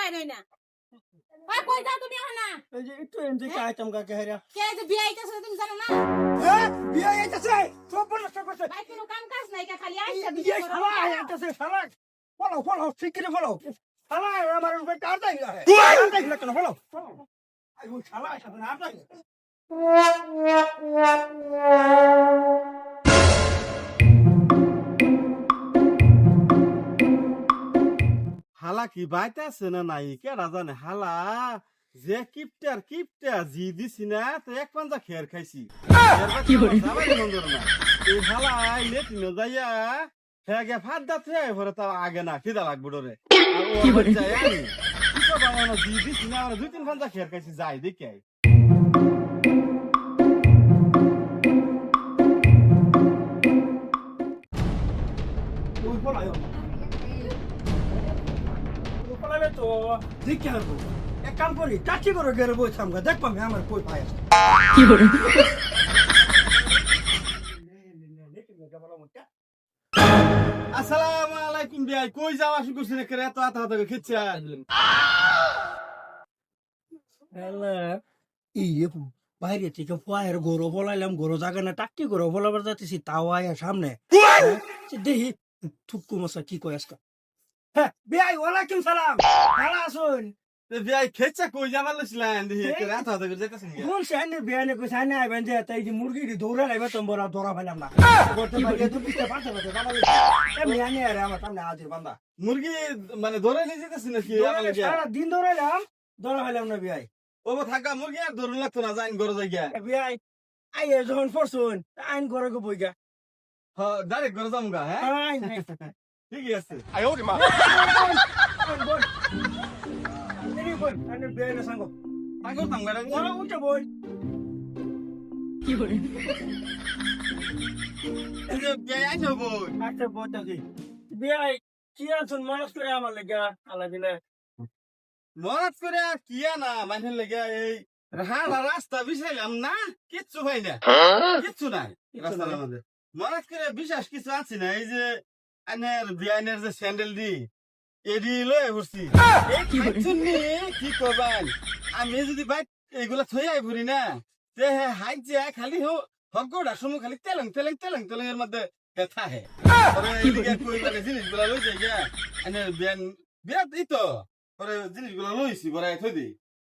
বাইরে না ওই কই যাও তুমি এখন না এই যে একটু এনজে কাইতাম কা কেহরা কে যে বিয়ে আইতাছে তুমি জানো না হ্যাঁ বিয়ে আইতাছে সব নষ্ট করছে ভাই কোনো কাম কাজ নাই কা খালি আইছে বিয়ে শালা আইতাছে শালা ফলো শিগগিরি ফলো শালা আমার উপর কার দাই হে কার দাই কেন ফলো আই ও শালা আইতাছে না দাই হালা কি বাইতাছে না নাই কেডা জানে হালা যে কিপটা জি দিছি না তো এক পাঞ্জা খের খাইছি কি করে এই হালা লেটিনো যাইয়া হেগে ভাত দাতে পরে তাও আগে না খিদা লাগবে ডরে কি করে যায় আমি কি করব না জি দিছি না আমরা দুই তিন পাঞ্জা খের খাইছি যাই দেখি ওই ফলো ফলাবে তো দেখি আসবো এক কাম করি টাচি করে গেলে বই থামগা দেখবা আমি আমার কই পাই আছে কি করে আসসালামু আলাইকুম ভাই কই যাওয়া শুরু করছিস রে এত আতা আতা খেচ্ছে হ্যালো ইয়ে বাইরে থেকে ফায়ার গরো ফলাইলাম গরো জায়গা না টাকি গরো ফলাবার যাচ্ছি তাও আয়া সামনে দেখি থুকু মশা কি কয় আজকে হ্যাঁ বিয়াই ওয়ালাইকুম সালাম ভালো আছেন ভাই খেচ্ছে কই যাবার লছিলেন দেখি এত আতা আতা যাইতাছেন কোন সাইনে বিয়ানে কই সাইনে আইবেন যে তাই যে মুরগি দৌড়া লাইবে তোমরা দৌড়া পাইলাম না করতে পারি তো পিছে পাতে পাতে বাবা এমনি আনি আরে আমার সামনে হাজির বান্দা মুরগি মানে ধরে নিয়ে যেতেছি নাকি সারা দিন দৌড়াইলাম দৌড়া পাইলাম না বিয়াই ও থাকা মুরগি আর ধরুন লাগতো না যাইন ঘরে যাই গিয়া বিয়াই আইয়ে যখন ফরছুন আইন করে গো বইগা হ্যাঁ ডাইরেক্ট ঘরে যাম গা হ্যাঁ আইন ঠিকই আছে আনে বিয়াই না সঙ্গ তাই করতাম গা ওরা উঠে বই কি করে এই যে বিয়ে আইছো বই আচ্ছা বইতাছি বিয়াই কি আছুন মানুষ করে আমার লাগা আল্লাহ দিলে মরাত করে আর কিয়া না মাইনের লেগে এই রাস্তা বিছাইলাম না কিচ্ছু ভাই না কিচ্ছু নাই রাস্তার মধ্যে মরাত করে বিশ্বাস কিছু আছে না এই যে আনের বিয়ানের যে স্যান্ডেল দি এডি লয়ে ঘুরছি কি করবেন আমি যদি বাইক এগুলা থই আই ঘুরি না তে হাই যে খালি হগোড়া সমু খালি তেলেং এর মধ্যে ব্যথা হে জিনিসগুলা লই যাই গিয়া আনের বিয়ান বিয়া দিত পরে জিনিসগুলা লইছি বড়াই থই দি